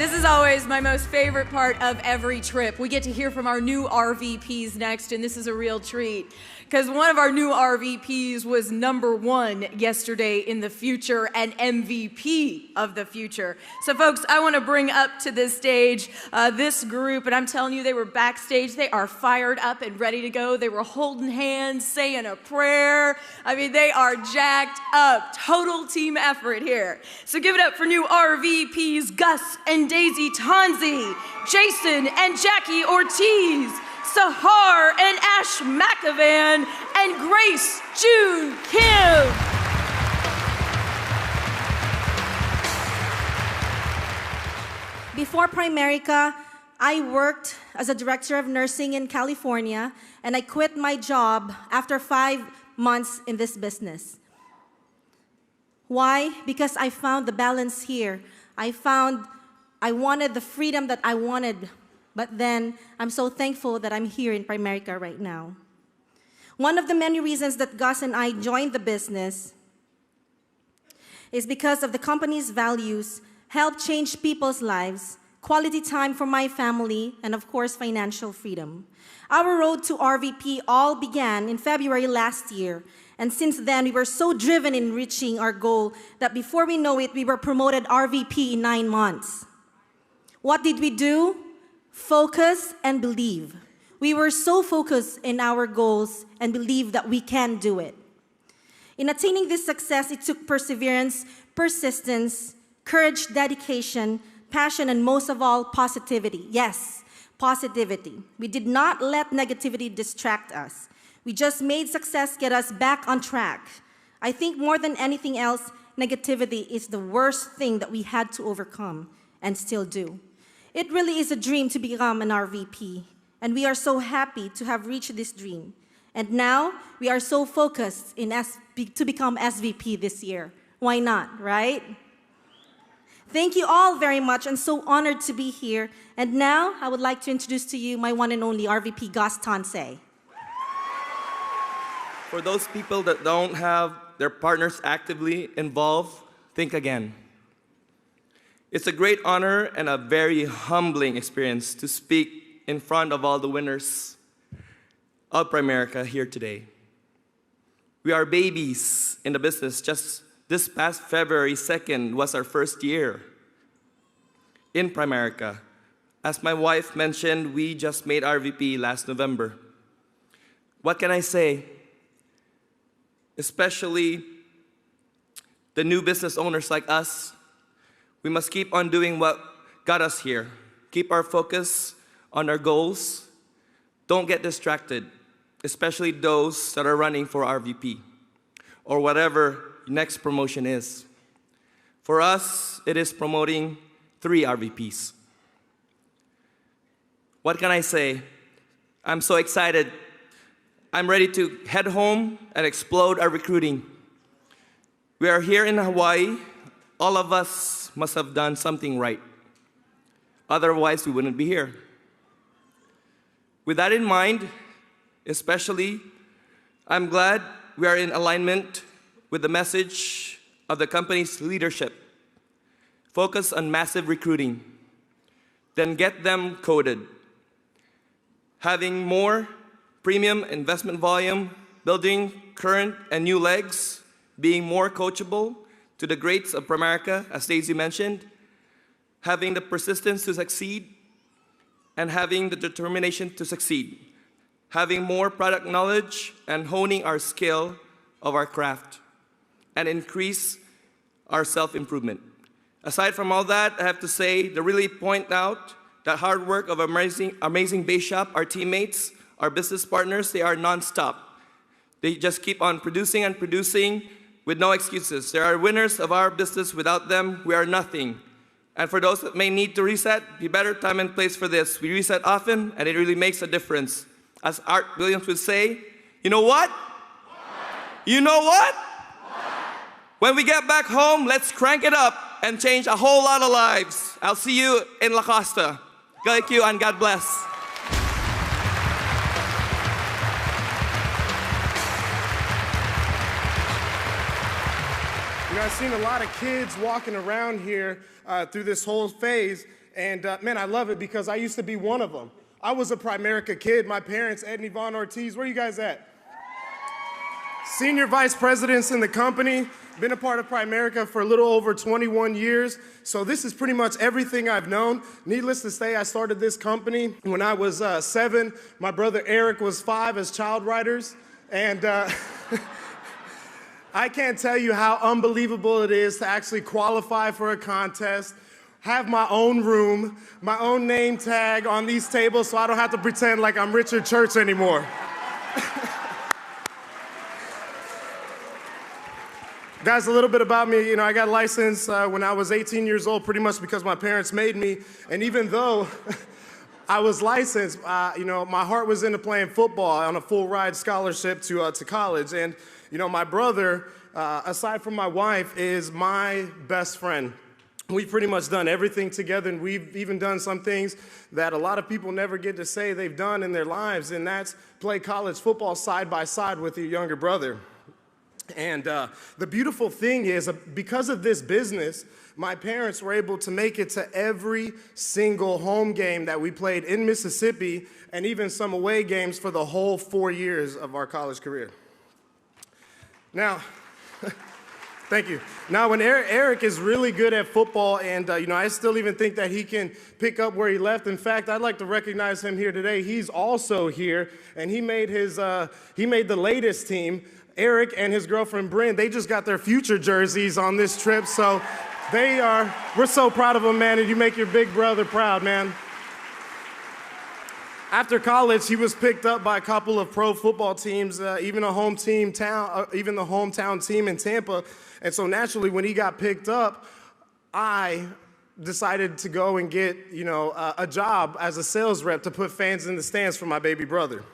This is always my most favorite part of every trip. We get to hear from our new RVPs next, and this is a real treat. Because one of our new RVPs was #1 yesterday in the future and MVP of the future. So folks, I want to bring up to this stage this group, and I'm telling you, they were backstage. They are fired up and ready to go. They were holding hands, saying a prayer. I mean, they are jacked up. Total team effort here. So give it up for new RVPs, Gus and Daisy Tonsay, Jason and Jackie Ortiz, Sahar and Ash Makanvand, and Grace June Kim. Before Primerica, I worked as a director of nursing in California, and I quit my job after 5 months in this business. Why? Because I found the balance here. I wanted the freedom that I wanted, but then I'm so thankful that I'm here in Primerica right now. One of the many reasons that Gus and I joined the business is because of the company's values, help change people's lives, quality time for my family, and of course, financial freedom. Our road to RVP all began in February last year, and since then, we were so driven in reaching our goal that before we know it, we were promoted RVP in 9 months. What did we do? Focus and believe. We were so focused in our goals and believe that we can do it. In attaining this success, it took perseverance, persistence, courage, dedication, passion, and most of all, positivity. Yes, positivity. We did not let negativity distract us. We just made success get us back on track. I think more than anything else, negativity is the worst thing that we had to overcome and still do. It really is a dream to become an RVP, and we are so happy to have reached this dream. And now, we are so focused to become SVP this year. Why not, right? Thank you all very much, and so honored to be here. And now, I would like to introduce to you my one and only RVP, Gus Daisy. For those people that don't have their partners actively involved, think again. It's a great honor and a very humbling experience to speak in front of all the winners of Primerica here today. We are babies in the business. Just this past February 2nd was our first year in Primerica. As my wife mentioned, we just made RVP last November. What can I say? Especially the new business owners like us, we must keep on doing what got us here. Keep our focus on our goals. Don't get distracted, especially those that are running for RVP or whatever next promotion is. For us, it is promoting 3 RVPs. What can I say? I'm so excited. I'm ready to head home and explode our recruiting. We are here in Hawaii. All of us must have done something right. Otherwise, we wouldn't be here. With that in mind, especially, I'm glad we are in alignment with the message of the company's leadership. Focus on massive recruiting, then get them coded. Having more premium investment volume, building current and new legs, being more coachable to the greats of Primerica, as Daisy mentioned, having the persistence to succeed, and having the determination to succeed, having more product knowledge and honing our skill of our craft, and increase our self-improvement. Aside from all that, I have to say, to really point out that hard work of amazing base shop, our teammates, our business partners, they are nonstop. They just keep on producing and producing with no excuses. There are winners of our business. Without them, we are nothing. And for those that may need to reset, be better time and place for this. We reset often, and it really makes a difference. As Art Williams would say, you know what? You know what? When we get back home, let's crank it up and change a whole lot of lives. I'll see you in La Costa. Thank you, and God bless. You know, I've seen a lot of kids walking around here through this whole phase, And man, I love it because I used to be one of them. I was a Primerica kid. My parents, Ed and Yvonne Ortiz, where are you guys at? Senior vice presidents in the company. Been a part of Primerica for a little over 21 years. So this is pretty much everything I've known. Needless to say, I started this company when I was 7. My brother Eric was 5 as child writers. And I can't tell you how unbelievable it is to actually qualify for a contest, have my own room, my own name tag on these tables so I don't have to pretend like I'm Richard Church anymore. Guys, a little bit about me. You know, I got licensed when I was 18 years old, pretty much because my parents made me. And even though I was licensed, you know, my heart was into playing football on a full ride scholarship to college. And, you know, my brother, aside from my wife, is my best friend. We've pretty much done everything together, and we've even done some things that a lot of people never get to say they've done in their lives, and that's play college football side by side with your younger brother. And the beautiful thing is, because of this business, my parents were able to make it to every single home game that we played in Mississippi, and even some away games for the whole 4 years of our college career. Now, thank you. Now, when Eric is really good at football, and you know, I still even think that he can pick up where he left. In fact, I'd like to recognize him here today. He's also here, and he made the latest team. Eric and his girlfriend Bryn, they just got their future jerseys on this trip, so we're so proud of them, man, and you make your big brother proud, man. After college, he was picked up by a couple of pro football teams, even the hometown team in Tampa, and so naturally, when he got picked up, I decided to go and get, you know, a job as a sales rep to put fans in the stands for my baby brother.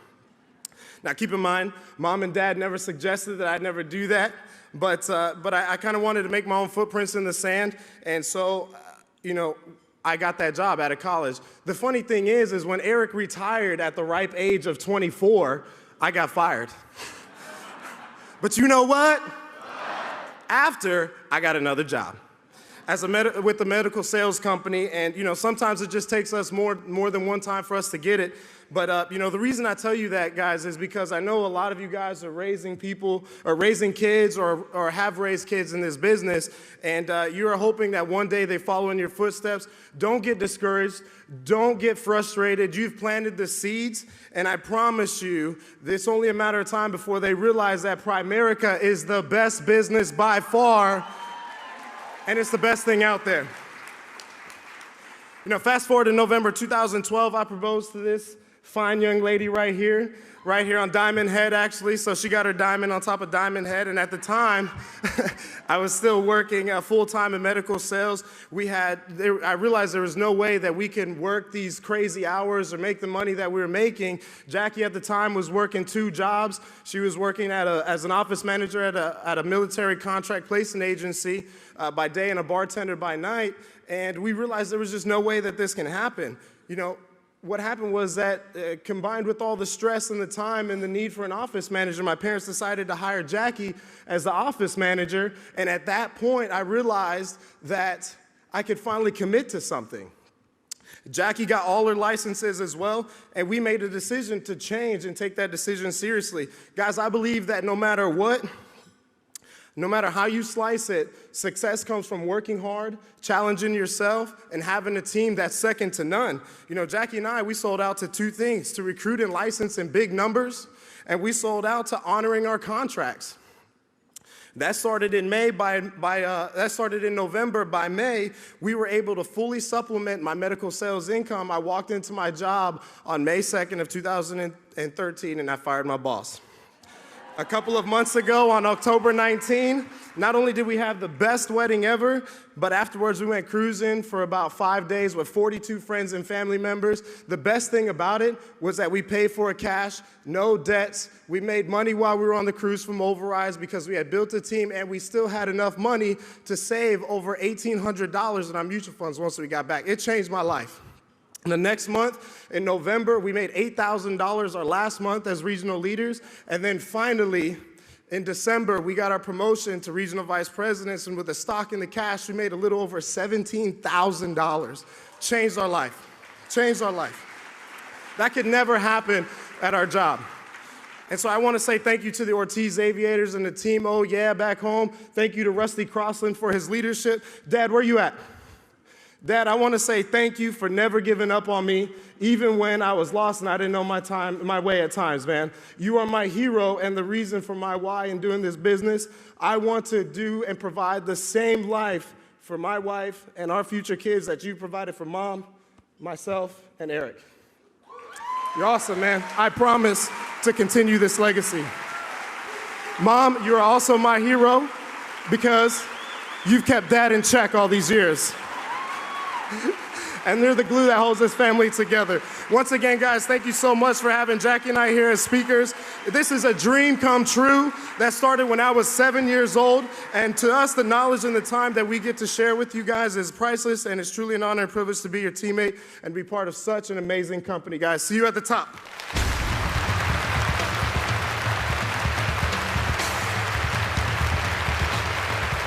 Now, keep in mind, Mom and Dad never suggested that I'd never do that, but I kind of wanted to make my own footprints in the sand, and so, you know, I got that job out of college. The funny thing is when Eric retired at the ripe age of 24, I got fired. But you know what? After, I got another job with the medical sales company, and, you know, sometimes it just takes us more than one time for us to get it. But, you know, the reason I tell you that, guys, is because I know a lot of you guys are raising kids or have raised kids in this business, and you are hoping that one day they follow in your footsteps. Don't get discouraged. Don't get frustrated. You've planted the seeds, and I promise you, it's only a matter of time before they realize that Primerica is the best business by far, and it's the best thing out there. You know, fast forward to November 2012, I proposed to this fine young lady right here on Diamond Head, actually. So she got her diamond on top of Diamond Head, and at the time, I was still working full-time in medical sales. I realized there was no way that we can work these crazy hours or make the money that we were making. Jackie at the time was working 2 jobs. She was working as an office manager at a military contract placement agency by day and a bartender by night, and we realized there was just no way that this can happen. You know, what happened was that combined with all the stress and the time and the need for an office manager, my parents decided to hire Jackie as the office manager. And at that point, I realized that I could finally commit to something. Jackie got all her licenses as well, and we made a decision to change and take that decision seriously. Guys, I believe that no matter what, no matter how you slice it, success comes from working hard, challenging yourself, and having a team that's second to none. You know, Jackie and I, we sold out to 2 things: to recruit and license in big numbers, and we sold out to honoring our contracts. That started in November. By May, we were able to fully supplement my medical sales income. I walked into my job on May 2nd of 2013, and I fired my boss. A couple of months ago, on October 19, not only did we have the best wedding ever, but afterwards we went cruising for about 5 days with 42 friends and family members. The best thing about it was that we paid for it cash, no debts. We made money while we were on the cruise from overrides because we had built a team, and we still had enough money to save over $1,800 in our mutual funds once we got back. It changed my life. The next month, in November, we made $8,000 our last month as regional leaders. And then finally, In December, we got our promotion to regional vice presidents, and with the stock and the cash, we made a little over $17,000. Changed our life. Changed our life. That could never happen at our job. And so I want to say thank you to the Ortiz Aviators and the team, oh yeah, back home. Thank you to Rusty Crossland for his leadership. Dad, where you at? Dad, I want to say thank you for never giving up on me, even when I was lost and I didn't know my way at times, man. You are my hero and the reason for my why in doing this business. I want to do and provide the same life for my wife and our future kids that you provided for Mom, myself, and Eric. You're awesome, man. I promise to continue this legacy. Mom, you're also my hero because you've kept Dad in check all these years. And they're the glue that holds this family together. Once again, guys, thank you so much for having Jackie and I here as speakers. This is a dream come true that started when I was 7 years old. And to us, the knowledge and the time that we get to share with you guys is priceless, and it's truly an honor and privilege to be your teammate and be part of such an amazing company, guys. See you at the top.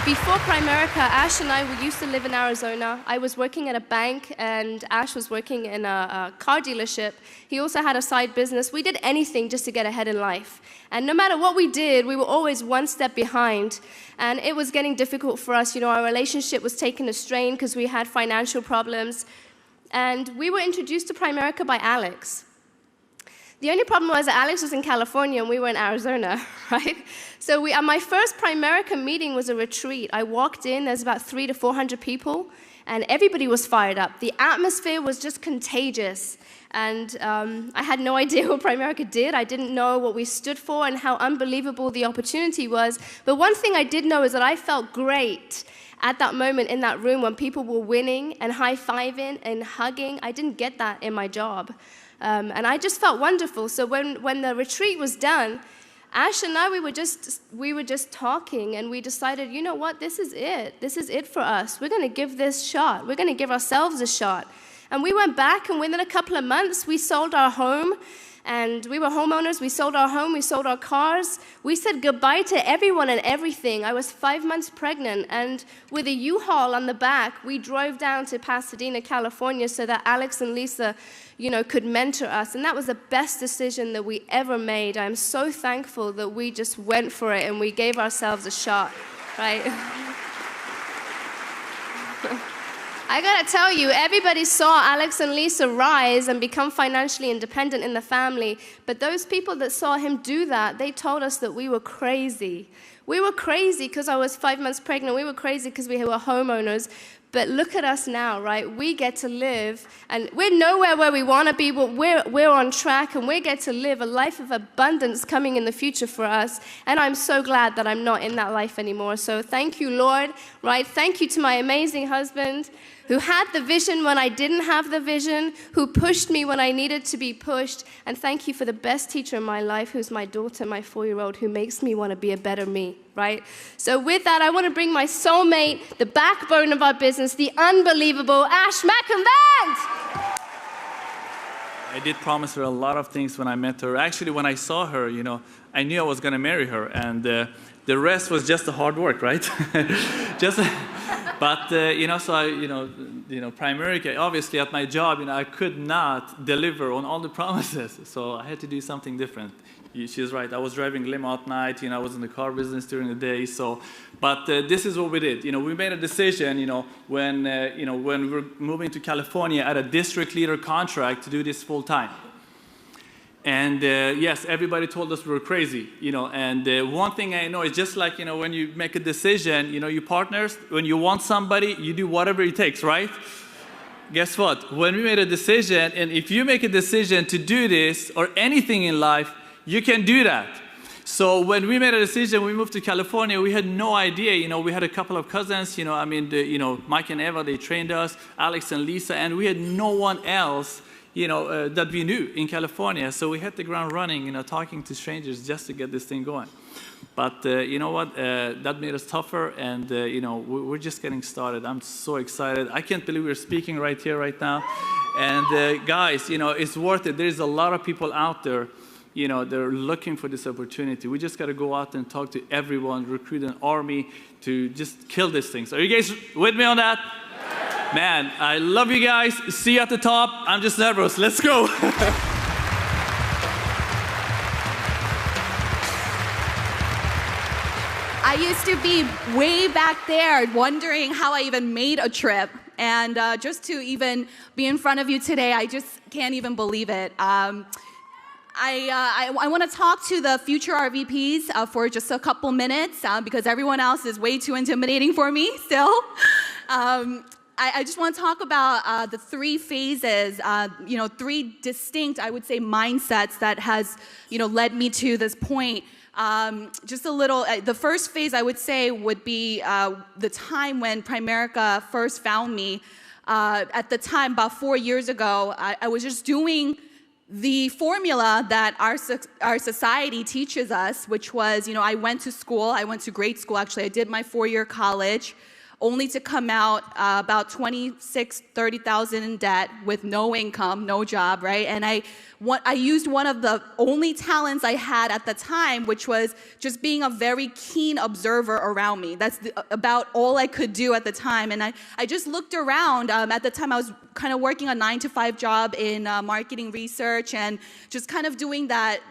Before Primerica, Ash and I used to live in Arizona. I was working at a bank, and Ash was working in a car dealership. He also had a side business. We did anything just to get ahead in life. And no matter what we did, we were always one step behind. And it was getting difficult for us. You know, our relationship was taking a strain because we had financial problems. And we were introduced to Primerica by Alex. The only problem was that Alex was in California and we were in Arizona, right? So my first Primerica meeting was a retreat. I walked in, there's about 300 to 400 people, and everybody was fired up. The atmosphere was just contagious. And I had no idea what Primerica did. I didn't know what we stood for and how unbelievable the opportunity was. But one thing I did know is that I felt great at that moment in that room when people were winning and high-fiving and hugging. I didn't get that in my job. And I just felt wonderful. So when the retreat was done, Ash and I, we were just talking, and we decided, you know what, this is it. This is it for us. We're going to give this a shot. We're going to give ourselves a shot. And we went back, and within a couple of months, we sold our home. And we were homeowners. We sold our home. We sold our cars. We said goodbye to everyone and everything. I was 5 months pregnant. And with a U-Haul on the back, we drove down to Pasadena, California, so that Alex and Lisa, you know, could mentor us. And that was the best decision that we ever made. I'm so thankful that we just went for it and we gave ourselves a shot, right? I gotta tell you, everybody saw Alex and Lisa rise and become financially independent in the family, but those people that saw him do that, they told us that we were crazy. We were crazy because I was 5 months pregnant. We were crazy because we were homeowners. But look at us now, right? We get to live, and we're nowhere where we want to be, but we're on track, and we get to live a life of abundance coming in the future for us. And I'm so glad that I'm not in that life anymore. So thank you, Lord, right? Thank you to my amazing husband, who had the vision when I didn't have the vision, who pushed me when I needed to be pushed. And thank you for the best teacher in my life, who's my daughter, my 4-year-old, who makes me want to be a better me, right? So with that, I want to bring my soulmate, the backbone of our business, the unbelievable Ash Makanvand. I did promise her a lot of things when I met her. Actually, when I saw her, you know, I knew I was going to marry her, and the rest was just the hard work, right? But you know, so Primerica, obviously at my job, you know, I could not deliver on all the promises, so I had to do something different. She's right. I was driving limo at night. You know, I was in the car business during the day. So, but this is what we did. You know, we made a decision. You know, when we were moving to California at a district leader contract to do this full time. And yes, everybody told us we were crazy, you know, and one thing I know is just like, you know, when you make a decision, you know, you partners, when you want somebody, you do whatever it takes, right? Guess what? When we made a decision, and if you make a decision to do this or anything in life, you can do that. So when we made a decision, we moved to California, we had no idea, you know, we had a couple of cousins, you know, I mean, Mike and Eva, they trained us, Alex and Lisa, and we had no one else, you know, that we knew in California. So we hit the ground running, you know, talking to strangers just to get this thing going. But you know what? That made us tougher, and you know, we're just getting started. I'm so excited. I can't believe we're speaking right here, right now. And guys, you know, it's worth it. There's a lot of people out there they're looking for this opportunity. We just got to go out and talk to everyone, recruit an army to just kill these things. Are you guys with me on that? Man, I love you guys. See you at the top. I'm just nervous. Let's go. I used to be way back there wondering how I even made a trip. And just to even be in front of you today, I just can't even believe it. I want to talk to the future RVPs for just a couple minutes because everyone else is way too intimidating for me still. I just want to talk about the three phases, three distinct, I would say, mindsets that has, led me to this point. Just a little, the first phase I would say would be the time when Primerica first found me. At the time, about 4 years ago, I was just doing the formula that our society teaches us, which was, I went to school, I went to grade school actually, I did my 4-year college, only to come out about $30,000 in debt with no income, no job, right? And I used one of the only talents I had at the time, which was just being a very keen observer around me. That's about all I could do at the time. And I just looked around. At the time, I was kind of working a 9-to-5 job in marketing research and just kind of doing that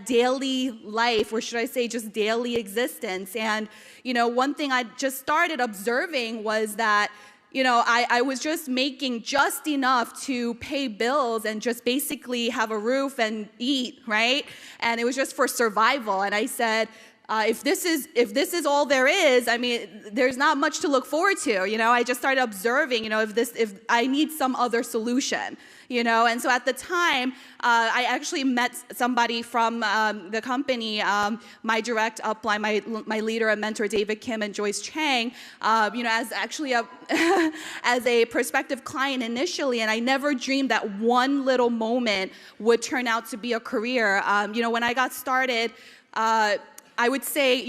daily life, or should I say just daily existence. And, one thing I just started observing was that I was just making just enough to pay bills and just basically have a roof and eat, right? And it was just for survival. And I said, if this is all there is, I mean, there's not much to look forward to. I just started observing, if I need some other solution. And so at the time, I actually met somebody from the company, my direct upline, my leader and mentor, David Kim and Joyce Chang, as actually as a prospective client initially, and I never dreamed that one little moment would turn out to be a career. When I got started, I would say,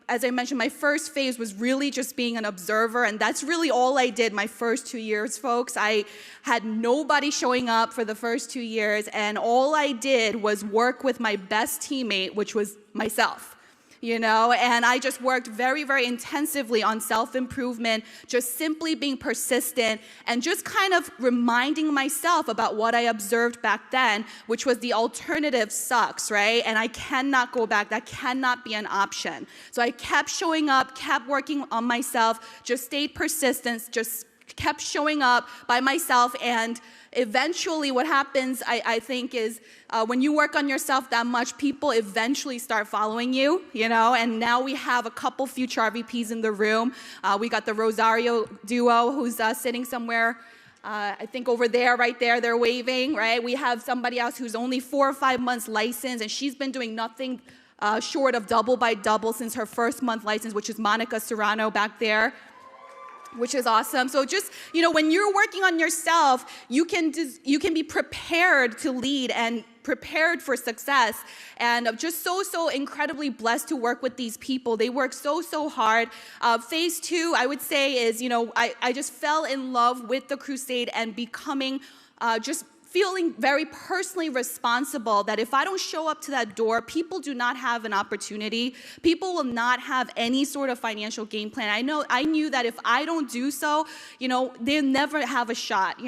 as I mentioned, my first phase was really just being an observer, and that's really all I did my first 2 years, folks. I had nobody showing up for the first 2 years, and all I did was work with my best teammate, which was myself. And I just worked very, very intensively on self-improvement, just simply being persistent and just kind of reminding myself about what I observed back then, which was the alternative sucks, right? And I cannot go back. That cannot be an option. So I kept showing up, kept working on myself, just stayed persistent, just kept showing up by myself, and eventually what happens, I think, is when you work on yourself that much, people eventually start following you, and now we have a couple future RVPs in the room. We got the Rosario duo who's sitting somewhere, I think over there, right there, they're waving, right? We have somebody else who's only 4 or 5 months licensed, and she's been doing nothing short of double by double since her first month license, which is Monica Serrano back there, which is awesome. So just, when you're working on yourself, you can be prepared to lead and prepared for success. And I'm just so incredibly blessed to work with these people. They work so hard. Phase 2, I would say, is, I just fell in love with the crusade and becoming just feeling very personally responsible that if I don't show up to that door, people do not have an opportunity. People will not have any sort of financial game plan. I knew that if I don't do so, they'll never have a shot,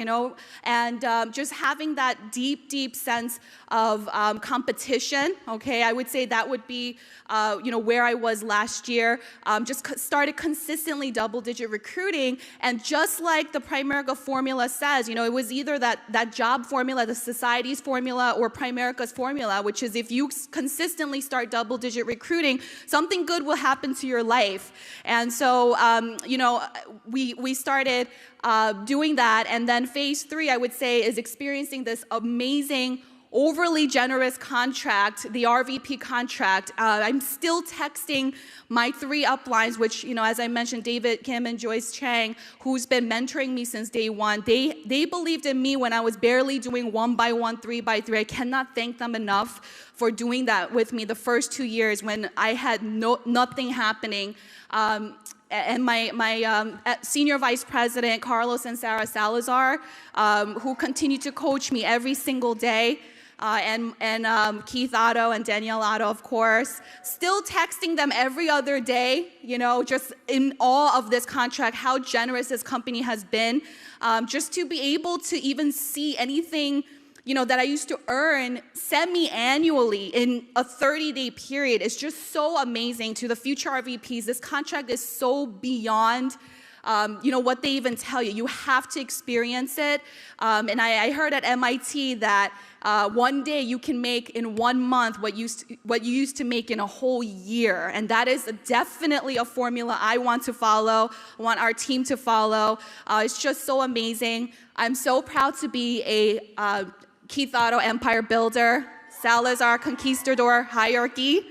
and just having that deep sense of competition, okay, I would say that would be, where I was last year. Just started consistently double-digit recruiting, and just like the Primerica formula says, it was either that job formula, the society's formula, or Primerica's formula, which is if you consistently start double-digit recruiting, something good will happen to your life. And so, we started doing that, and then phase 3, I would say, is experiencing this amazing, overly generous contract, the RVP contract. I'm still texting my 3 uplines, which, as I mentioned, David Kim and Joyce Chang, who's been mentoring me since day one. They believed in me when I was barely doing 1 by 1, 3 by 3. I cannot thank them enough for doing that with me the first 2 years when I had nothing happening. And my senior vice president, Carlos and Sarah Salazar, who continue to coach me every single day. and Keith Otto and Danielle Otto, of course. Still texting them every other day, just in awe of this contract, how generous this company has been. Just to be able to even see anything that I used to earn semi-annually in a 30-day period is just so amazing. To the future RVPs, this contract is so beyond what they even tell you. You have to experience it. And I heard at MIT that one day you can make in 1 month what you used to make in a whole year. And that is definitely a formula I want to follow, I want our team to follow. It's just so amazing. I'm so proud to be a Keith Otto Empire Builder, Salazar Conquistador Hierarchy,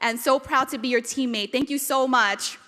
and so proud to be your teammate. Thank you so much.